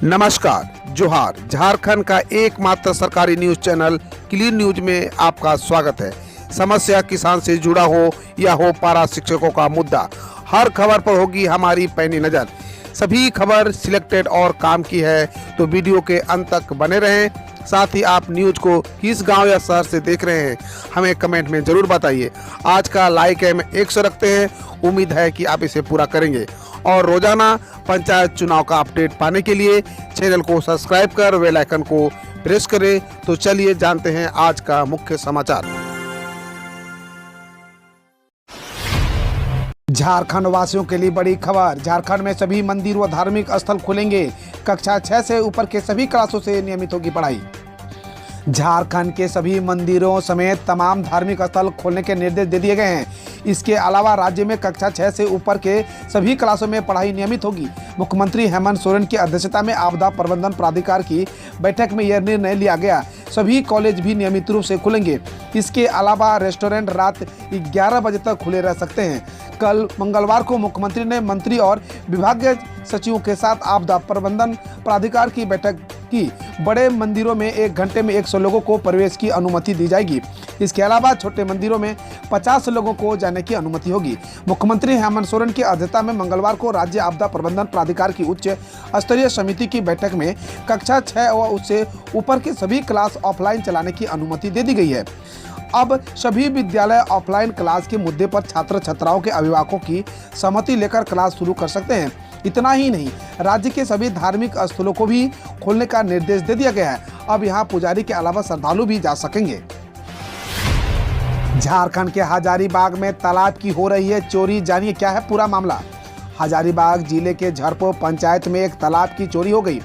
नमस्कार, जोहार। झारखंड का एकमात्र सरकारी न्यूज चैनल क्लीन न्यूज में आपका स्वागत है। समस्या किसान से जुड़ा हो या हो पारा शिक्षकों का मुद्दा, हर खबर पर होगी हमारी पैनी नज़र। सभी खबर सिलेक्टेड और काम की है, तो वीडियो के अंत तक बने रहें। साथ ही आप न्यूज को किस गांव या शहर से देख रहे हैं, हमें कमेंट में ज़रूर बताइए। आज का लाइक हम 100 रखते हैं, उम्मीद है कि आप इसे पूरा करेंगे। और रोजाना पंचायत चुनाव का अपडेट पाने के लिए चैनल को सब्सक्राइब कर बेल आइकन को प्रेस करें। तो चलिए जानते हैं आज का मुख्य समाचार। झारखंड वासियों के लिए बड़ी खबर। झारखंड में सभी मंदिर व धार्मिक स्थल खुलेंगे। कक्षा 6 से ऊपर के सभी क्लासों से नियमित होगी पढ़ाई। झारखंड के सभी मंदिरों समेत तमाम धार्मिक स्थल खोलने के निर्देश दे दिए गए हैं। इसके अलावा राज्य में कक्षा 6 से ऊपर के सभी क्लासों में पढ़ाई नियमित होगी। मुख्यमंत्री हेमंत सोरेन की अध्यक्षता में आपदा प्रबंधन प्राधिकार की बैठक में यह निर्णय लिया गया। सभी कॉलेज भी नियमित रूप से खुलेंगे। इसके अलावा रेस्टोरेंट रात 11 बजे तक खुले रह सकते हैं। कल मंगलवार को मुख्यमंत्री ने मंत्री और विभागीय सचिवों के साथ आपदा प्रबंधन प्राधिकार की बैठक की। बड़े मंदिरों में 1 घंटे में 100 लोगों को प्रवेश की अनुमति दी जाएगी। इसके अलावा छोटे मंदिरों में 50 लोगों को जाने की अनुमति होगी। मुख्यमंत्री हेमंत सोरेन की अध्यक्षता में मंगलवार को राज्य आपदा प्रबंधन प्राधिकार की उच्च स्तरीय समिति की बैठक में कक्षा 6 व उससे ऊपर के सभी क्लास ऑफलाइन चलाने की अनुमति दे दी गई है। अब सभी विद्यालय ऑफलाइन क्लास के मुद्दे पर छात्र छात्राओं के अभिभावकों की सहमति लेकर क्लास शुरू कर सकते हैं। इतना ही नहीं, राज्य के सभी धार्मिक स्थलों को भी खोलने का निर्देश दे दिया गया है। अब यहां पुजारी के अलावा श्रद्धालु भी जा सकेंगे। झारखंड के हजारीबाग में तालाब की हो रही है चोरी। जानिए क्या है पूरा मामला। हजारीबाग जिले के झरपो पंचायत में एक तालाब की चोरी हो गई।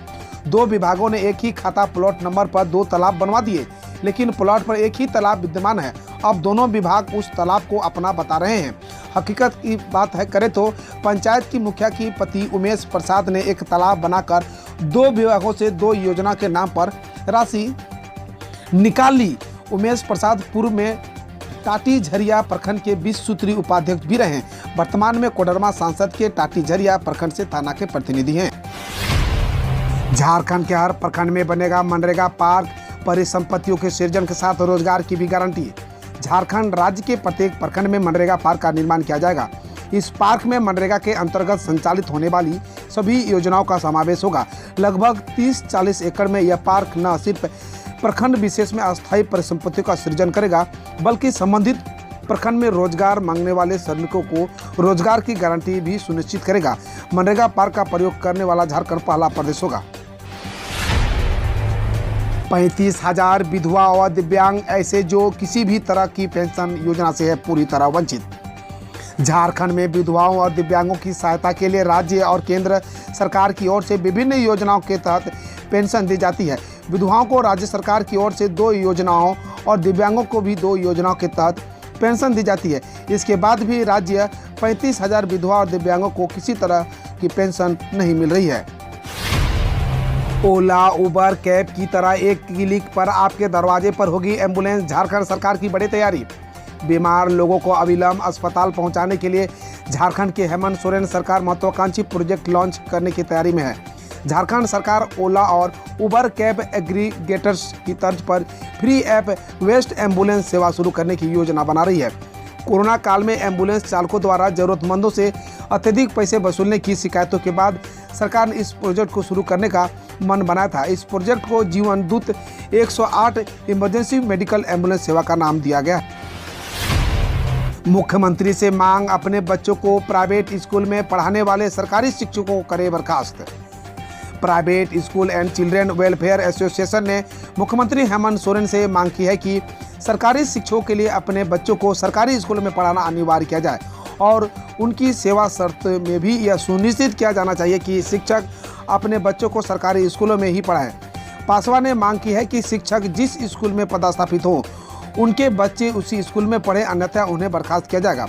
2 विभागों ने एक ही खाता प्लॉट नंबर पर 2 तालाब बनवा दिए, लेकिन प्लॉट पर एक ही तालाब विद्यमान है। अब दोनों विभाग उस तालाब को अपना बता रहे हैं। हकीकत की बात है करें तो पंचायत की मुखिया की पति उमेश प्रसाद ने एक तालाब बनाकर 2 विभागों से 2 योजना के नाम पर राशि निकाल ली। उमेश प्रसाद पूर्व में टाटी झरिया प्रखंड के 20 सूत्री उपाध्यक्ष भी रहे। वर्तमान में कोडरमा सांसद के टाटी झरिया प्रखंड से थाना के प्रतिनिधि हैं। झारखंड के हर प्रखंड में बनेगा मनरेगा पार्क। परिसंपत्तियों के सृजन के साथ रोजगार की भी गारंटी। झारखंड राज्य के प्रत्येक प्रखंड में मनरेगा पार्क का निर्माण किया जाएगा। इस पार्क में मनरेगा के अंतर्गत संचालित होने वाली सभी योजनाओं का समावेश होगा। लगभग 30-40 एकड़ में यह पार्क न सिर्फ प्रखंड विशेष में अस्थायी परिसंपत्तियों का सृजन करेगा, बल्कि संबंधित प्रखंड में रोजगार मांगने वाले श्रमिकों को रोजगार की गारंटी भी सुनिश्चित करेगा। मनरेगा पार्क का प्रयोग करने वाला झारखंड पहला प्रदेश होगा। 35,000 विधवा और दिव्यांग ऐसे जो किसी भी तरह की पेंशन योजना से है पूरी तरह वंचित। झारखंड में विधवाओं और दिव्यांगों की सहायता के लिए राज्य और केंद्र सरकार की ओर से विभिन्न योजनाओं के तहत पेंशन दी जाती है। विधवाओं को राज्य सरकार की ओर से 2 योजनाओं और दिव्यांगों को भी 2 योजनाओं के तहत पेंशन दी जाती है। इसके बाद भी राज्य 35,000 विधवा और दिव्यांगों को किसी तरह की पेंशन नहीं मिल रही है। ओला, उबर, कैब की तरह एक क्लिक पर आपके दरवाजे पर होगी एम्बुलेंस। झारखंड सरकार की बड़ी तैयारी। बीमार लोगों को अविलंब अस्पताल पहुंचाने के लिए झारखंड की हेमंत सोरेन सरकार महत्वाकांक्षी प्रोजेक्ट लॉन्च करने की तैयारी में है। झारखंड सरकार ओला और उबर कैब एग्रीगेटर्स की तर्ज पर फ्री ऐप वेस्ट एम्बुलेंस सेवा शुरू करने की योजना बना रही है। कोरोना काल में एम्बुलेंस चालकों द्वारा जरूरतमंदों से अत्यधिक पैसे वसूलने की शिकायतों के बाद सरकार ने इस प्रोजेक्ट को शुरू करने का मन बनाया था। इस प्रोजेक्ट को जीवन दूत 108 इमरजेंसी मेडिकल एम्बुलेंस सेवा का नाम दिया गया। मुख्यमंत्री से मांग, अपने बच्चों को प्राइवेट स्कूल में पढ़ाने वाले सरकारी शिक्षकों को करे बर्खास्त। Private school and children welfare association ने मुख्यमंत्री हेमंत सोरेन से मांग की है कि सरकारी शिक्षकों के लिए अपने बच्चों को सरकारी स्कूल में पढ़ाना अनिवार्य किया जाए और उनकी सेवा शर्त में भी यह सुनिश्चित किया जाना चाहिए कि शिक्षक अपने बच्चों को सरकारी स्कूलों में ही पढ़ाएं। पासवान ने मांग की है कि शिक्षक जिस स्कूल में पदस्थापित हो उनके बच्चे उसी स्कूल में पढ़ें, अन्यथा उन्हें बर्खास्त किया जाएगा।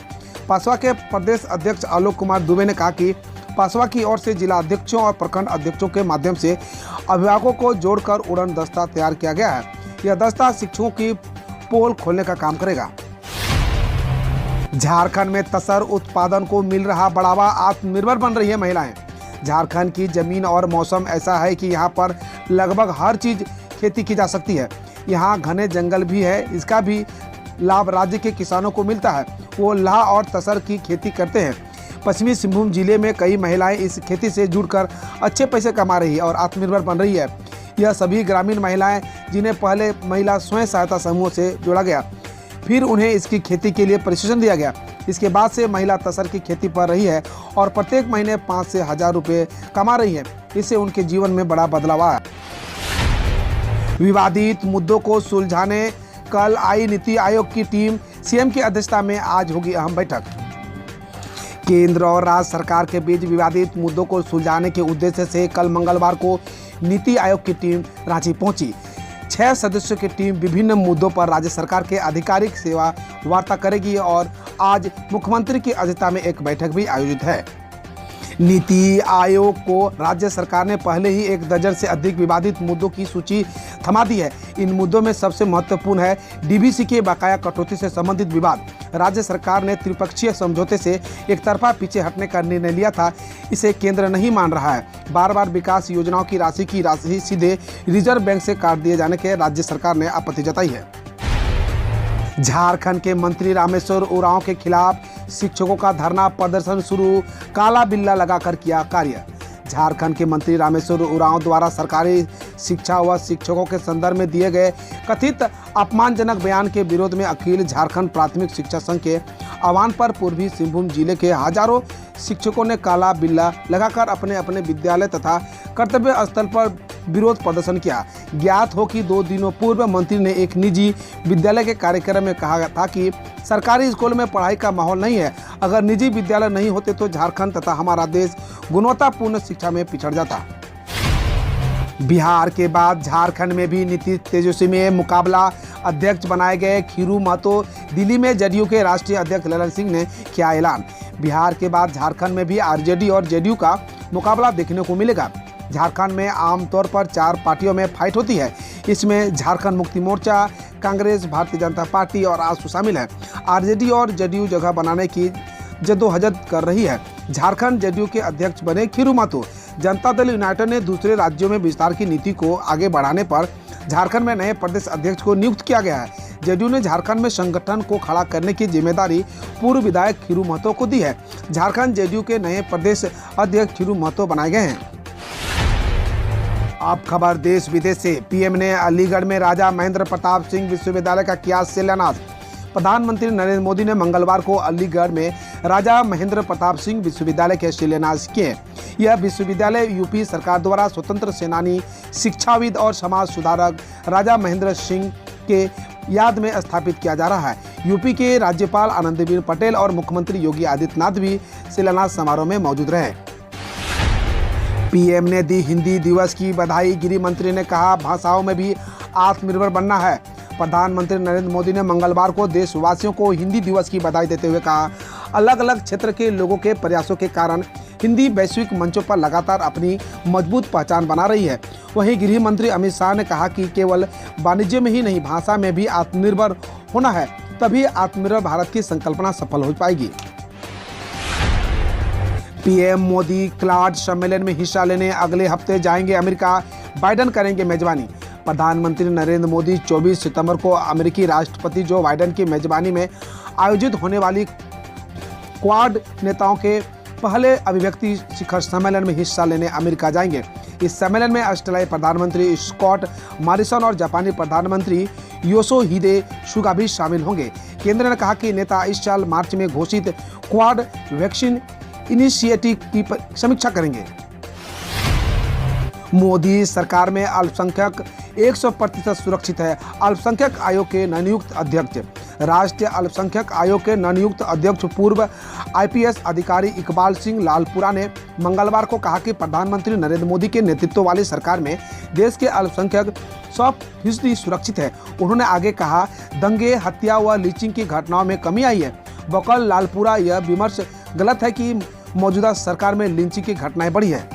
पासवा के प्रदेश अध्यक्ष आलोक कुमार दुबे ने कहा कि पासवा की ओर से जिला अध्यक्षों और प्रखंड अध्यक्षों के माध्यम से अभिभावकों को जोड़कर उड़न दस्ता तैयार किया गया है। यह दस्ता शिक्षकों की पोल खोलने का काम करेगा। झारखंड में तसर उत्पादन को मिल रहा बढ़ावा, आत्मनिर्भर बन रही है महिलाएं। झारखंड की ज़मीन और मौसम ऐसा है कि यहाँ पर लगभग हर चीज़ खेती की जा सकती है। यहाँ घने जंगल भी है, इसका भी लाभ राज्य के किसानों को मिलता है। वो लाह और तसर की खेती करते हैं। पश्चिमी सिंहभूम जिले में कई महिलाएं इस खेती से जुड़कर अच्छे पैसे कमा रही है और आत्मनिर्भर बन रही है। यह सभी ग्रामीण महिलाएं जिन्हें पहले महिला स्वयं सहायता समूह से जोड़ा गया, फिर उन्हें इसकी खेती के लिए प्रशिक्षण दिया गया। इसके बाद से महिला तसर की खेती पर रही है और प्रत्येक महीने 5 से 1000 रुपये कमा रही है। इससे उनके जीवन में बड़ा बदलाव आया। विवादित मुद्दों को सुलझाने कल आई नीति आयोग की टीम। सीएम की अध्यक्षता में आज होगी अहम बैठक। केंद्र और राज्य सरकार के बीच विवादित मुद्दों को सुलझाने के उद्देश्य से कल मंगलवार को नीति आयोग की टीम रांची पहुंची। 6 सदस्यों की टीम विभिन्न मुद्दों पर राज्य सरकार के आधिकारिक सेवा वार्ता करेगी और आज मुख्यमंत्री की अध्यक्षता में एक बैठक भी आयोजित है। नीति आयोग को राज्य सरकार ने पहले ही 1 दर्जन से अधिक विवादित मुद्दों की सूची थमा दी है। इन मुद्दों में सबसे महत्वपूर्ण है डीवीसी के बकाया कटौती से संबंधित विवाद। राज्य सरकार ने त्रिपक्षीय समझौते से एक तरफा पीछे हटने का निर्णय लिया था, इसे केंद्र नहीं मान रहा है। बार बार विकास योजनाओं की राशि सीधे रिजर्व बैंक से काट दिए जाने के राज्य सरकार ने आपत्ति जताई है। झारखंड के मंत्री रामेश्वर उरांव के खिलाफ शिक्षकों का धरना प्रदर्शन शुरू, काला बिल्ला लगाकर किया कार्य। झारखंड के मंत्री रामेश्वर उरांव द्वारा सरकारी शिक्षा व शिक्षकों के संदर्भ में दिए गए कथित अपमानजनक बयान के विरोध में अखिल झारखंड प्राथमिक शिक्षा संघ के आह्वान पर पूर्वी सिंहभूम जिले के हजारों शिक्षकों ने काला बिल्ला लगाकर अपने अपने विद्यालय तथा कर्तव्य स्थल पर विरोध प्रदर्शन किया। ज्ञात हो कि 2 दिनों पूर्व मंत्री ने एक निजी विद्यालय के कार्यक्रम में कहा था कि सरकारी स्कूल में पढ़ाई का माहौल नहीं है। अगर निजी विद्यालय नहीं होते तो झारखंड तथा हमारा देश गुणवत्तापूर्ण शिक्षा में पिछड़ जाता। बिहार के बाद झारखंड में भी नीतीश तेजस्वी में मुकाबला। अध्यक्ष बनाए गए खीरू महतो। दिल्ली में जदयू के राष्ट्रीय अध्यक्ष ललन सिंह ने किया ऐलान। बिहार के बाद झारखंड में भी आरजेडी और जेडीयू का मुकाबला देखने को मिलेगा। झारखंड में आमतौर पर 4 पार्टियों में फाइट होती है। इसमें झारखंड मुक्ति मोर्चा, कांग्रेस, भारतीय जनता पार्टी और आजसू शामिल है। आरजेडी और जेडीयू जगह बनाने की जद्दोजहद कर रही है। झारखंड जेडीयू के अध्यक्ष बने खीरू महतो। जनता दल यूनाइटेड ने दूसरे राज्यों में विस्तार की नीति को आगे बढ़ाने पर झारखंड में नए प्रदेश अध्यक्ष को नियुक्त किया गया है। जेडीयू ने झारखंड में संगठन को खड़ा करने की जिम्मेदारी पूर्व विधायक खीरू महतो को दी है। झारखंड जेडीयू के नए प्रदेश अध्यक्ष खीरू महतो बनाए गए हैं। अब खबर देश विदेश से। पीएम ने अलीगढ़ में राजा महेंद्र प्रताप सिंह विश्वविद्यालय का किया शिलान्यास। प्रधानमंत्री नरेंद्र मोदी ने मंगलवार को अलीगढ़ में राजा महेंद्र प्रताप सिंह विश्वविद्यालय के शिलान्यास किए। यह विश्वविद्यालय यूपी सरकार द्वारा स्वतंत्र सेनानी, शिक्षाविद और समाज सुधारक राजा महेंद्र सिंह के याद में स्थापित किया जा रहा है। यूपी के राज्यपाल आनंदीबेन पटेल और मुख्यमंत्री योगी आदित्यनाथ भी शिलान्यास समारोह में मौजूद रहे। पीएम ने दी हिंदी दिवस की बधाई। गृह मंत्री ने कहा भाषाओं में भी आत्मनिर्भर बनना है। प्रधानमंत्री नरेंद्र मोदी ने मंगलवार को देशवासियों को हिंदी दिवस की बधाई देते हुए कहा, अलग अलग क्षेत्र के लोगों के प्रयासों के कारण हिंदी वैश्विक मंचों पर लगातार अपनी मजबूत पहचान बना रही है। वहीं गृह मंत्री अमित शाह ने कहा कि केवल वाणिज्य में ही नहीं, भाषा में भी आत्मनिर्भर होना है, तभी आत्मनिर्भर भारत की संकल्पना सफल हो पाएगी। पीएम मोदी क्लाड सम्मेलन में हिस्सा लेने अगले हफ्ते जाएंगे अमेरिका। बाइडेन करेंगे मेजबानी। प्रधानमंत्री नरेंद्र मोदी 24 सितंबर को अमेरिकी राष्ट्रपति जो बाइडेन की मेजबानी में आयोजित होने वाली क्वाड नेताओं के पहले अभिव्यक्ति शिखर सम्मेलन में हिस्सा लेने अमेरिका जाएंगे। इस सम्मेलन में ऑस्ट्रेलियाई प्रधानमंत्री स्कॉट मॉरिसन और जापानी प्रधानमंत्री योशिहिदे सुगा भी शामिल होंगे। केंद्र ने कहा कि नेता इस साल मार्च में घोषित क्वाड वैक्सीन इनिशिएटिव की समीक्षा करेंगे। मोदी सरकार में अल्पसंख्यक 100% सुरक्षित है। अल्पसंख्यक आयोग के नवनियुक्त अध्यक्ष। राष्ट्रीय अल्पसंख्यक आयोग के नवनियुक्त अध्यक्ष पूर्व आईपीएस अधिकारी इकबाल सिंह लालपुरा ने मंगलवार को कहा कि प्रधानमंत्री नरेंद्र मोदी के नेतृत्व वाली सरकार में देश के अल्पसंख्यक 100% सुरक्षित है। उन्होंने आगे कहा, दंगे, हत्या व लीचिंग की घटनाओं में कमी आई है। बकल लालपुरा यह विमर्श गलत है कि मौजूदा सरकार में लिंचिंग की घटनाएं बढ़ी है।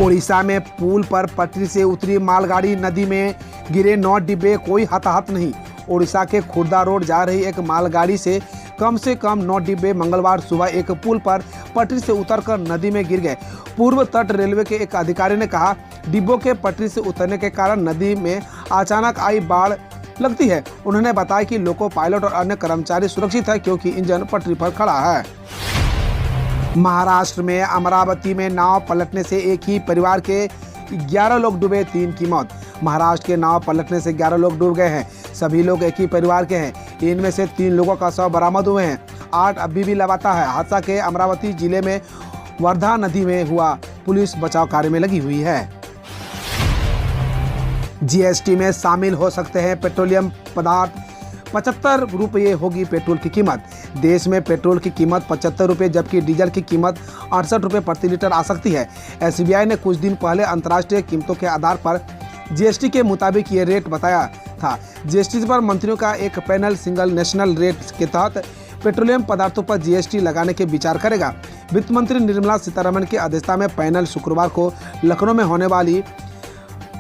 ओडिशा में पुल पर पटरी से उतरी मालगाड़ी, नदी में गिरे 9 डिब्बे, कोई हताहत नहीं। ओडिशा के खुर्दा रोड जा रही एक मालगाड़ी से कम 9 डिब्बे मंगलवार सुबह एक पुल पर पटरी से उतरकर नदी में गिर गए। पूर्व तट रेलवे के एक अधिकारी ने कहा, डिब्बों के पटरी से उतरने के कारण नदी में अचानक आई बाढ़ लगती है। उन्होंने बताया कि लोको पायलट और अन्य कर्मचारी सुरक्षित है क्योंकि इंजन पटरी पर खड़ा है। महाराष्ट्र में अमरावती में नाव पलटने से एक ही परिवार के 11 लोग डूबे, 3 की मौत। महाराष्ट्र के नाव पलटने से 11 लोग डूब गए हैं। सभी लोग एक ही परिवार के हैं। इनमें से 3 लोगों का शव बरामद हुए हैं। 8 अभी भी लापता है। हादसा के अमरावती जिले में वर्धा नदी में हुआ। पुलिस बचाव कार्य में लगी हुई है। जीएसटी में शामिल हो सकते हैं पेट्रोलियम पदार्थ। 75 रुपये होगी पेट्रोल की कीमत। देश में पेट्रोल की कीमत 75 रुपये जबकि डीजल की कीमत 68 रुपये प्रति लीटर आ सकती है। एसबीआई ने कुछ दिन पहले अंतर्राष्ट्रीय कीमतों के आधार पर जीएसटी के मुताबिक ये रेट बताया था। जीएसटी पर मंत्रियों का एक पैनल सिंगल नेशनल रेट के तहत पेट्रोलियम पदार्थों पर जीएसटी लगाने के विचार करेगा। वित्त मंत्री निर्मला सीतारमण की अध्यक्षता में पैनल शुक्रवार को लखनऊ में होने वाली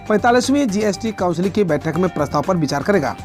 45वीं जीएसटी काउंसिल की बैठक में प्रस्ताव पर विचार करेगा।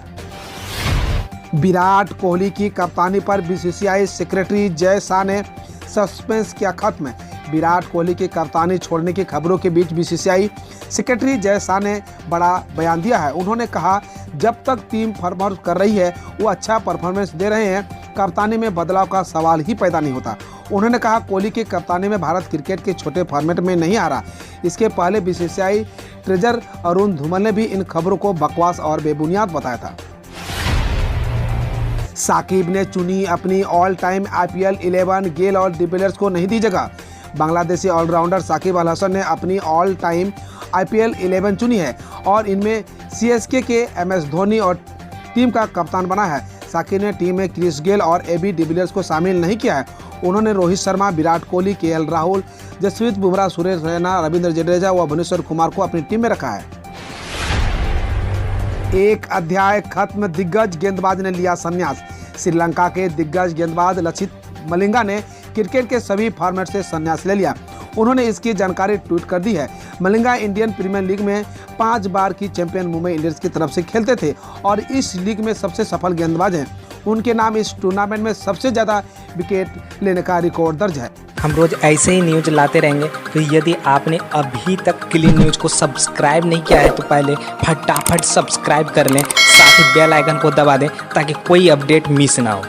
विराट कोहली की कप्तानी पर बीसीसीआई सेक्रेटरी जय शाह ने सस्पेंस किया खत्म। विराट कोहली की कप्तानी छोड़ने की खबरों के बीच बीसीसीआई सेक्रेटरी जय शाह ने बड़ा बयान दिया है। उन्होंने कहा, जब तक टीम परफॉर्म कर रही है, वो अच्छा परफॉर्मेंस दे रहे हैं, कप्तानी में बदलाव का सवाल ही पैदा नहीं होता। उन्होंने कहा, कोहली की कप्तानी में भारत क्रिकेट के छोटे फॉर्मेट में नहीं आ रहा। इसके पहले बीसीसीआई ट्रेजर अरुण धूमल ने भी इन खबरों को बकवास और बेबुनियाद बताया था। साकिब ने चुनी अपनी ऑल टाइम आईपीएल 11, गेल और डिविलियर्स को नहीं दी जगह। बांग्लादेशी ऑलराउंडर साकिब अल हसन ने अपनी ऑल टाइम आईपीएल 11 चुनी है और इनमें सीएसके के एमएस धोनी और टीम का कप्तान बना है। साकिब ने टीम में क्रिस गेल और एबी डिविलियर्स को शामिल नहीं किया है। उन्होंने रोहित शर्मा, विराट कोहली, केएल राहुल, जसप्रीत बुमराह, सुरेश रैना, रविंद्र जडेजा व भुवनेश्वर कुमार को अपनी टीम में रखा है। एक अध्याय खत्म, दिग्गज गेंदबाज ने लिया संन्यास। श्रीलंका के दिग्गज गेंदबाज लसिथ मलिंगा ने क्रिकेट के सभी फॉर्मेट से संन्यास ले लिया। उन्होंने इसकी जानकारी ट्वीट कर दी है। मलिंगा इंडियन प्रीमियर लीग में 5 बार की चैंपियन मुंबई इंडियंस की तरफ से खेलते थे और इस लीग में सबसे सफल गेंदबाज हैं। उनके नाम इस टूर्नामेंट में सबसे ज़्यादा विकेट लेने का रिकॉर्ड दर्ज है। हम रोज ऐसे ही न्यूज लाते रहेंगे, तो यदि आपने अभी तक क्लीन न्यूज को सब्सक्राइब नहीं किया है तो पहले फटाफट सब्सक्राइब कर लें, साथ ही बेल आइकन को दबा दें ताकि कोई अपडेट मिस ना हो।